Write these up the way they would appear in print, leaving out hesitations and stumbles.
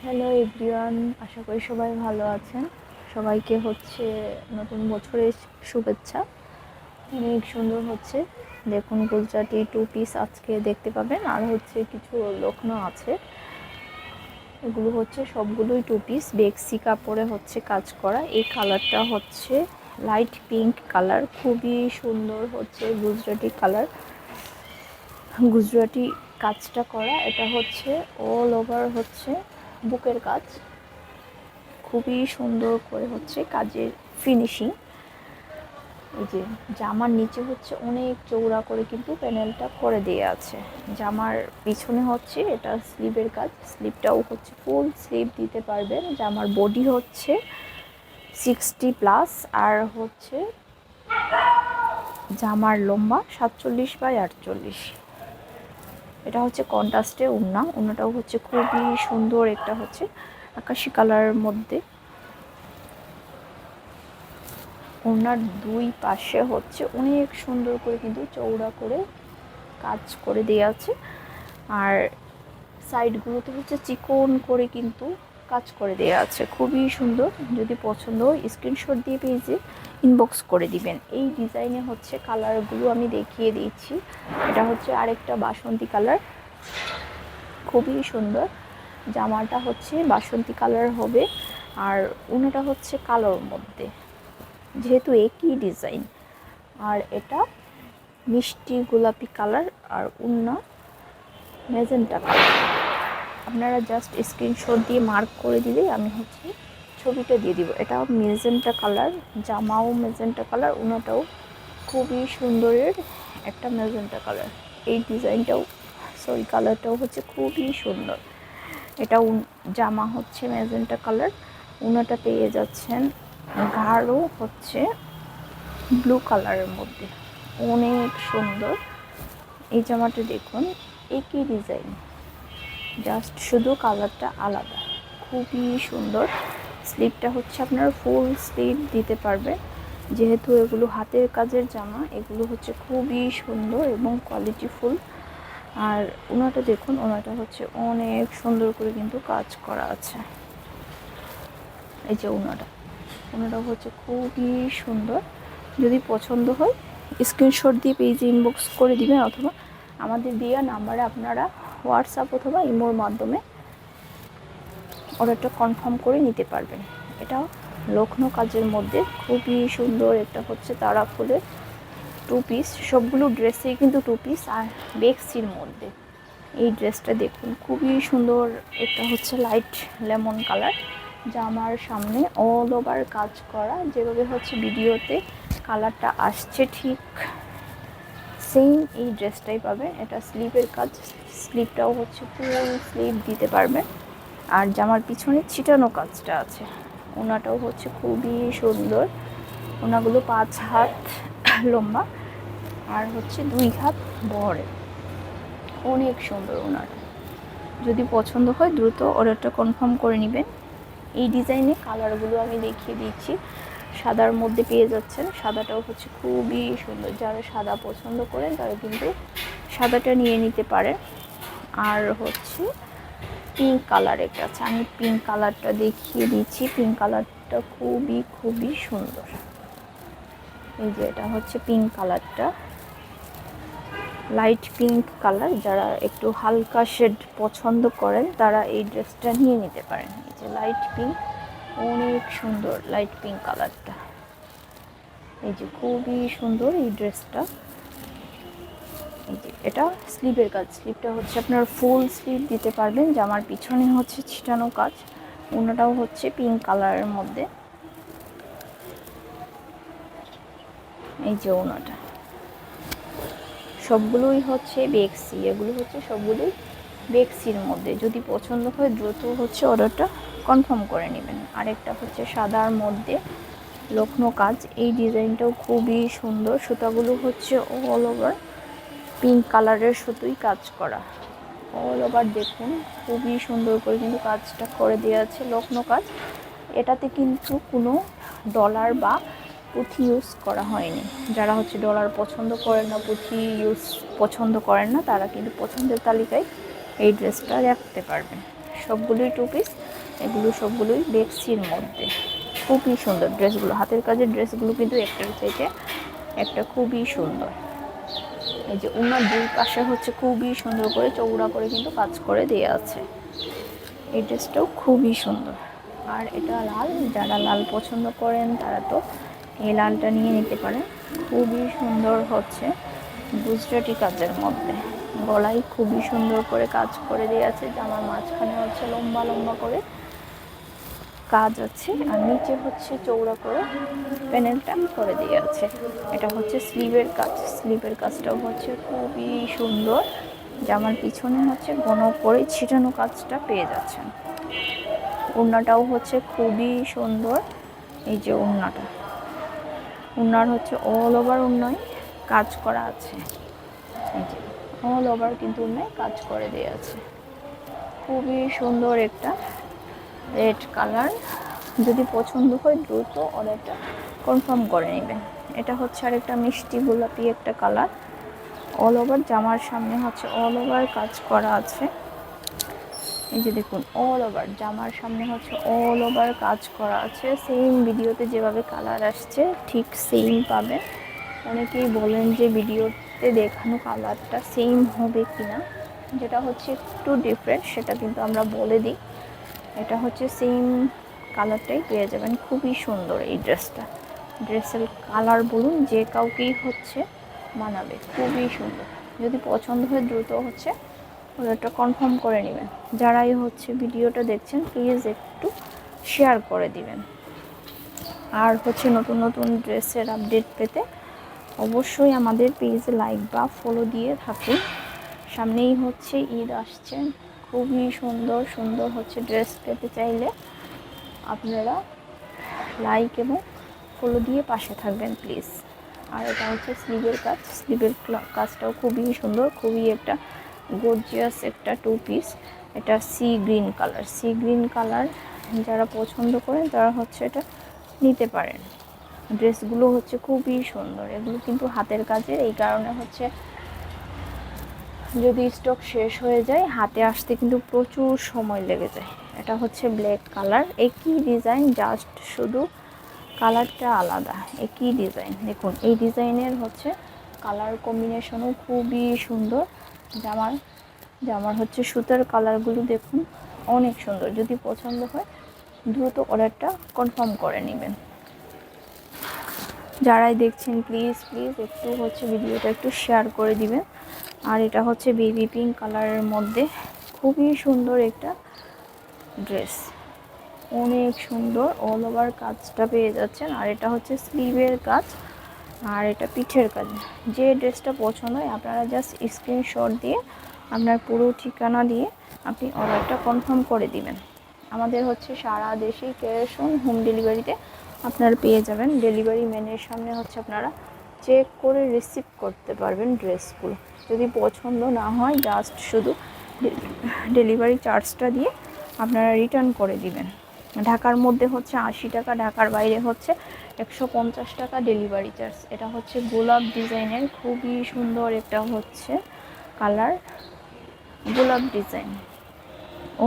Hello everyone, আশা করি সবাই ভালো আছেন। সবাইকে হচ্ছে নতুন বছরের শুভেচ্ছা। অনেক সুন্দর হচ্ছে, দেখুন গুজরাটি 2 পিস আজকে দেখতে পাবেন। আর হচ্ছে কিছু লখনৌ আছে, এগুলো হচ্ছে সবগুলোই 2 পিস বেক্সি কাপড়ে হচ্ছে কাজ করা। এই কালারটা হচ্ছে লাইট পিঙ্ক কালার, খুবই সুন্দর হচ্ছে গুজরাটি কালার, গুজরাটি কাজটা করা। এটা হচ্ছে অল ওভার হচ্ছে বুকের কাজ, খুবই সুন্দর করে হচ্ছে কাজের ফিনিশিং। এই যে জামার নিচে হচ্ছে অনেক চৌড়া করে কিন্তু প্যানেলটা করে দেওয়া আছে। জামার পিছনে হচ্ছে এটা স্লিভের কাজ, স্লিভটাও হচ্ছে ফুল স্লিভ দিতে পারবেন। জামার বডি হচ্ছে 60+, আর হচ্ছে জামার লম্বা 47/48। এটা হচ্ছে কন্ট্রাস্টে ওড়নাটাও হচ্ছে খুবই সুন্দর, একটা হচ্ছে আকাশি কালারের মধ্যে। ওনার দুই পাশে হচ্ছে অনেক সুন্দর করে কিন্তু চৌড়া করে কাজ করে দেওয়া আছে, আর সাইডগুলোতে হচ্ছে চিকন করে কিন্তু কাজ করে দেওয়া আছে, খুবই সুন্দর। যদি পছন্দ হয় স্ক্রিনশট দিয়ে পেজে ইনবক্স করে দিবেন। এই ডিজাইনে হচ্ছে কালারগুলো আমি দেখিয়ে দিচ্ছি। এটা হচ্ছে আরেকটা বাসন্তী কালার, খুবই সুন্দর। জামাটা হচ্ছে বাসন্তী কালার হবে, আর ওনাটা হচ্ছে কালোর মধ্যে, যেহেতু একই ডিজাইন। আর এটা মিষ্টি গোলাপি কালার, আর ওড়না ম্যাজেন্টা কালার। আপনারা জাস্ট স্ক্রিনশট দিয়ে মার্ক করে দিলেই আমি হচ্ছে ছবিটা দিয়ে দিব। এটা ম্যাজেন্টা কালার, জামাও ম্যাজেন্টা কালার, ওড়নাটাও খুবই সুন্দরের একটা ম্যাজেন্টা কালার। এই ডিজাইনটাও কালারটাও হচ্ছে খুবই সুন্দর। এটাও জামা হচ্ছে ম্যাজেন্টা কালার, ওড়নাটা পেয়ে যাচ্ছেন গাঢ় হচ্ছে ব্লু কালারের মধ্যে, অনেক সুন্দর। এই জামাটা দেখুন একই ডিজাইন, জাস্ট শুধু কালারটা আলাদা, খুবই সুন্দর। স্লিভটা হচ্ছে আপনার ফুল স্লিভ দিতে পারবে, যেহেতু এগুলো হাতের কাজের জামা, এগুলো হচ্ছে খুবই সুন্দর এবং কোয়ালিটিফুল। আর ওনাটা দেখুন, ওনাটা হচ্ছে অনেক সুন্দর করে কিন্তু কাজ করা আছে। এই যে ওনাটা হচ্ছে খুবই সুন্দর। যদি পছন্দ হয় স্ক্রিনশট দিয়ে পেজে ইনবক্স করে দিবেন, অথবা আমাদের দেওয়া নাম্বারে আপনারা হোয়াটসঅ্যাপ অথবা ইমোর মাধ্যমে অর্ডারটা কনফার্ম করে নিতে পারবেন। এটা লখনৌ কাজের মধ্যে খুবই সুন্দর, একটা হচ্ছে তারা ফুলের 2 পিস, সবগুলো ড্রেসেই কিন্তু 2 পিস, আর বেক্সির মধ্যে। এই ড্রেসটা দেখুন খুবই সুন্দর, এটা হচ্ছে লাইট লেমন কালার, জামার সামনে অল ওভার কাজ করা, যেভাবে হচ্ছে ভিডিওতে কালারটা আসছে ঠিক সেম এই ড্রেসটাই পাবেন। এটা স্লিভের কাজ, স্লিভটাও হচ্ছে ফুল স্লিভ দিতে পারবেন, আর জামার পিছনে ছিটানো কাজটা আছে। ওনাটাও হচ্ছে খুবই সুন্দর, ওনাগুলো 5 হাত লম্বা আর হচ্ছে 2 হাত বহরে, অনেক সুন্দর ওনাটা। যদি পছন্দ হয় দ্রুত অর্ডারটা কনফার্ম করে নেবেন। এই ডিজাইনে কালারগুলো আমি দেখিয়ে দিচ্ছি। সাদার মধ্যে পেয়ে যাচ্ছেন, সাদাটাও হচ্ছে খুবই সুন্দর। যারা সাদা পছন্দ করেন তারা কিন্তু সাদাটা নিয়ে নিতে পারেন। আর হচ্ছে পিঙ্ক কালার একটা আছে, আমি পিঙ্ক কালারটা দেখিয়ে দিচ্ছি। পিঙ্ক কালারটা খুবই সুন্দর। এই যে এটা হচ্ছে পিঙ্ক কালারটা, লাইট পিঙ্ক কালার। যারা একটু হালকা শেড পছন্দ করেন তারা এই ড্রেসটা নিয়ে নিতে পারেন। এই যে লাইট পিঙ্ক, অনেক সুন্দর লাইট পিঙ্ক কালারটা। এই যে খুবই সুন্দর এই ড্রেসটা। এই যে এটা স্লিভের কাজ, স্লিভটা হচ্ছে আপনার ফুল স্লিভ দিতে পারবেন। জামার পিছনে হচ্ছে ছিটানো কাজ, ওনাটাও হচ্ছে পিঙ্ক কালারের মধ্যে। এই যে ওনাটা, সবগুলোই হচ্ছে বেক্সি, এগুলো হচ্ছে সবগুলোই বেক্সির মধ্যে। যদি পছন্দ হয় দ্রুত হচ্ছে অর্ডারটা কনফার্ম করে নেবেন। আরেকটা হচ্ছে সাদার মধ্যে লখনৌ কাজ, এই ডিজাইনটাও খুবই সুন্দর। সুতাগুলো হচ্ছে অল ওভার পিঙ্ক কালারের সুতোই কাজ করা, অল ওভার দেখুন খুবই সুন্দর করে কিন্তু কাজটা করে দেওয়া আছে, লখনৌ কাজ। এটাতে কিন্তু কোনো ডলার বা পুঁথি ইউজ করা হয়নি। যারা হচ্ছে ডলার পছন্দ করেন না, পুঁথি ইউজ পছন্দ করেন না, তারা কিন্তু পছন্দের তালিকায় এই ড্রেসটা রাখতে পারবেন। সবগুলোই 2 পিস, এগুলো সবগুলোই বেক্সির মধ্যে। খুবই সুন্দর ড্রেসগুলো, হাতের কাজের ড্রেসগুলো কিন্তু একটার চাইতে একটা খুবই সুন্দর। এই যে ওনার দুই পাশে হচ্ছে খুবই সুন্দর করে চৌড়া করে কিন্তু কাজ করে দেওয়া আছে। এই ড্রেসটাও খুবই সুন্দর। আর এটা লাল, যারা লাল পছন্দ করেন তারা তো এই লালটা নিয়ে নিতে পারেন। খুবই সুন্দর হচ্ছে গুজরাটি কাজের মধ্যে, গলায় খুবই সুন্দর করে কাজ করে দেওয়া আছে। জামার মাঝখানে হচ্ছে লম্বা লম্বা করে কাজ আছে, আর নিচে হচ্ছে চৌড়া করে প্যানেলটা করে দেওয়া আছে। এটা হচ্ছে স্লিভের কাজ, স্লিভের কাজটাও হচ্ছে খুবই সুন্দর। জামার পিছনে হচ্ছে ঘন করে ছিটানো কাজটা পেয়ে যাচ্ছেন। ওড়নাটাও হচ্ছে খুবই সুন্দর। এই যে ওড়নার হচ্ছে অল ওভার ওড়নায় কাজ করা আছে। এই যে অল ওভার কিন্তু ওড়নায় কাজ করে দেওয়া আছে। খুবই সুন্দর একটা রেড কালার। যদি পছন্দ হয় দ্রুত অর্ডারটা কনফার্ম করে নেবেন। এটা হচ্ছে আরেকটা মিষ্টি গোলাপি একটা কালার। অল ওভার জামার সামনে হচ্ছে অল ওভার কাজ করা আছে। এই যে দেখুন অল ওভার জামার সামনে হচ্ছে অল ওভার কাজ করা আছে। সেম ভিডিওতে যেভাবে কালার আসছে ঠিক সেম পাবেন। অনেকেই বলেন যে ভিডিওতে দেখানো কালারটা সেম হবে কিনা, যেটা হচ্ছে একটু ডিফারেন্ট সেটা কিন্তু আমরা বলে দিই। এটা হচ্ছে সেম কালারটাই পেয়ে যাবেন। খুবই সুন্দর এই ড্রেসটা, ড্রেসের কালার বলুন যে কাউকেই হচ্ছে মানাবে, খুবই সুন্দর। যদি পছন্দ হয় দ্রুত হচ্ছে অর্ডারটা কনফার্ম করে নেবেন। যারাই হচ্ছে ভিডিওটা দেখছেন প্লিজ একটু শেয়ার করে দিবেন। আর হচ্ছে নতুন নতুন ড্রেসের আপডেট পেতে অবশ্যই আমাদের পেজে লাইক বা ফলো দিয়ে থাকুন। সামনেই হচ্ছে ঈদ আসছে, খুবই সুন্দর সুন্দর হচ্ছে ড্রেস পেতে চাইলে আপনারা লাইক এবং ফলো দিয়ে পাশে থাকবেন প্লিজ। আর এটা হচ্ছে স্লিভের কাজ, স্লিভের কাজটাও খুবই সুন্দর, খুবই একটা গর্জিয়াস একটা টু পিস। এটা sea green colour, sea green colour যারা পছন্দ করেন তারা হচ্ছে এটা নিতে পারেন। ড্রেসগুলো হচ্ছে খুবই সুন্দর, এগুলো কিন্তু হাতের কাজের, এই কারণে হচ্ছে যদি স্টক শেষ হয়ে যায় হাতে আসতে কিন্তু প্রচুর সময় লেগে যায়। এটা হচ্ছে ব্ল্যাক কালার, একই ডিজাইন জাস্ট শুধু কালারটা আলাদা, একই ডিজাইন। দেখুন এই ডিজাইনের হচ্ছে কালার কম্বিনেশনও খুবই সুন্দর। জামার হচ্ছে সুতার কালারগুলো দেখুন অনেক সুন্দর। যদি পছন্দ হয় দ্রুত অর্ডারটা কনফার্ম করে নেবেন। যারাই দেখছেন প্লিজ একটু হচ্ছে ভিডিওটা একটু শেয়ার করে দিবেন। আর এটা হচ্ছে বেবি পিঙ্ক কালারের মধ্যে খুবই সুন্দর একটা ড্রেস, অনেক সুন্দর। অল ওভার কাজটা পেয়ে যাচ্ছেন। আর এটা হচ্ছে স্লিভের কাজ, আর এটা পিঠের কাজ। যে ড্রেসটা পছন্দ হয় আপনারা জাস্ট স্ক্রিনশট দিয়ে আপনার পুরো ঠিকানা দিয়ে আপনি অর্ডারটা কনফার্ম করে দিবেন। আমাদের হচ্ছে সারা দেশেই ক্যাশ অন হোম ডেলিভারিতে আপনারা পেয়ে যাবেন। ডেলিভারি ম্যানের সামনে হচ্ছে আপনারা চেক করে রিসিভ করতে পারবেন ড্রেসগুলো। যদি পছন্দ না হয় জাস্ট শুধু ডেলিভারি চার্জটা দিয়ে আপনারা রিটার্ন করে দিবেন। ঢাকার মধ্যে হচ্ছে 80 টাকা, ঢাকার বাইরে হচ্ছে 150 টাকা ডেলিভারি চার্জ। এটা হচ্ছে গোলাপ ডিজাইনের খুবই সুন্দর একটা হচ্ছে কালার, গোলাপ ডিজাইন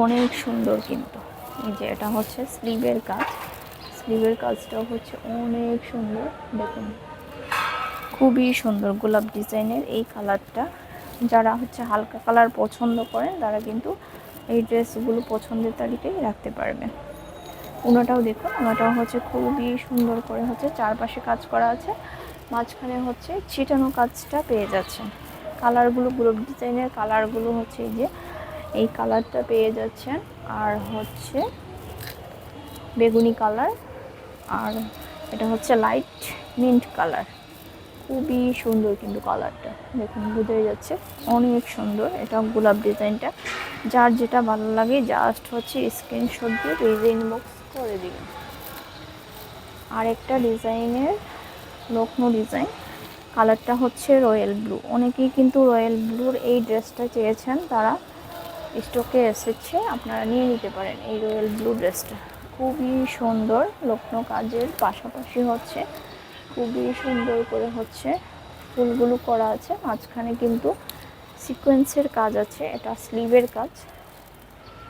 অনেক সুন্দর কিন্তু। এই যে এটা হচ্ছে স্লিভের কাজ, স্লিভের কাজটাও হচ্ছে অনেক সুন্দর। দেখুন খুবই সুন্দর গোলাপ ডিজাইনের এই কালারটা। যারা হচ্ছে হালকা কালার পছন্দ করেন তারা কিন্তু এই ড্রেসগুলো পছন্দের তালিকায় রাখতে পারবেন। ওনাটাও দেখুন, ওনাটাও হচ্ছে খুবই সুন্দর করে হচ্ছে চারপাশে কাজ করা আছে, মাঝখানে হচ্ছে ছিটানো কাজটা পেয়ে যাচ্ছেন। কালারগুলো গ্লোব ডিজাইনের কালারগুলো হচ্ছে এই যে এই কালারটা পেয়ে যাচ্ছেন, আর হচ্ছে বেগুনি কালার, আর এটা হচ্ছে লাইট মিন্ট কালার। খুবই সুন্দর কিন্তু কালারটা দেখুন বোঝাই যাচ্ছে অনেক সুন্দর। এটা গোলাপ ডিজাইনটা যার যেটা ভালো লাগে জাস্ট হচ্ছে স্ক্রিনশট দিয়ে পেজে ইনবক্স করে দিবেন। আর একটা ডিজাইনের লখনৌ ডিজাইন, কালারটা হচ্ছে রয়্যাল ব্লু। অনেকেই কিন্তু রয়্যাল ব্লুর এই ড্রেসটা চেয়েছেন, তারা স্টকে এসেছে, আপনারা নিয়ে নিতে পারেন এই রয়্যাল ব্লু ড্রেসটা। খুবই সুন্দর লখনৌ কাজের পাশাপাশি হচ্ছে খুবই সুন্দর করে হচ্ছে ফুলগুলো করা আছে, মাঝখানে কিন্তু সিকোয়েন্সের কাজ আছে। এটা স্লিভের কাজ,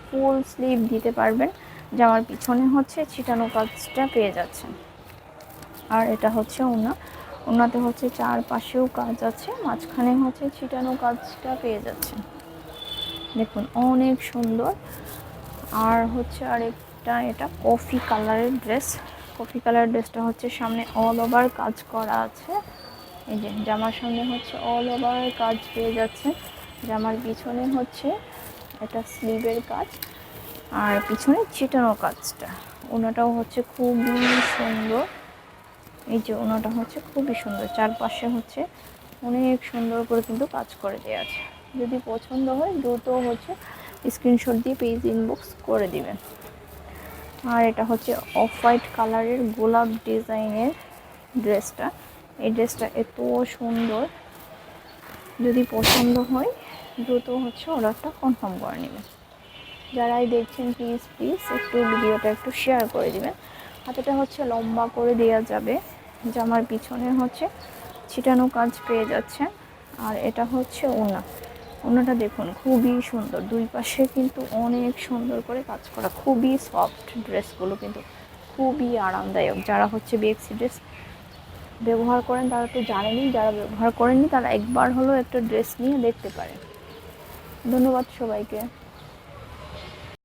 ফুল স্লিভ দিতে পারবেন। জামার পিছনে হচ্ছে ছিটানো কাজটা পেয়ে যাচ্ছেন। আর এটা হচ্ছে ওড়না, ওড়নাতে হচ্ছে চারপাশেও কাজ আছে, মাঝখানে হচ্ছে ছিটানো কাজটা পেয়ে যাচ্ছেন। দেখুন অনেক সুন্দর। আর হচ্ছে আরেকটা, এটা কফি কালারের ড্রেস। কফি কালার ড্রেসটা হচ্ছে সামনে অল ওভার কাজ করা আছে। এই যে জামার সামনে হচ্ছে অল ওভার কাজ পেয়ে যাচ্ছে, জামার পিছনে হচ্ছে এটা স্লিভের কাজ, আর পিছনে ছিটানো কাজটা। ওনাটাও হচ্ছে খুবই সুন্দর। এই যে ওনাটা হচ্ছে খুবই সুন্দর, চারপাশে হচ্ছে অনেক সুন্দর করে কিন্তু কাজ করে দেওয়া আছে। যদি পছন্দ হয় দ্রুত হচ্ছে স্ক্রিনশট দিয়ে পেজ ইনবক্স করে দিবেন। আর এটা হচ্ছে অফ হোয়াইট কালারের গোলাপ ডিজাইনের ড্রেসটা। এই ড্রেসটা এত সুন্দর, যদি পছন্দ হয় দ্রুত হচ্ছে অর্ডারটা কনফার্ম করে নেবেন। যারাই দেখছেন প্লিজ প্লিজ একটু ভিডিওটা একটু শেয়ার করে দিবেন। হাতাটা হচ্ছে লম্বা করে দেওয়া যাবে, জামার পিছনে হচ্ছে ছিটানো কাজ পেয়ে যাচ্ছে। আর এটা হচ্ছে ওড়না, ওড়নাটা দেখুন খুবই সুন্দর, দুই পাশে কিন্তু অনেক সুন্দর করে কাজ করা, খুবই সফট ড্রেসগুলো কিন্তু খুবই আরামদায়ক। যারা হচ্ছে বেক্সি ড্রেস ব্যবহার করেন তারা তো জানেনই, যারা ব্যবহার করেননি তারা একবার হলেও একটা ড্রেস নিয়ে দেখতে পারেন। ধন্যবাদ সবাইকে।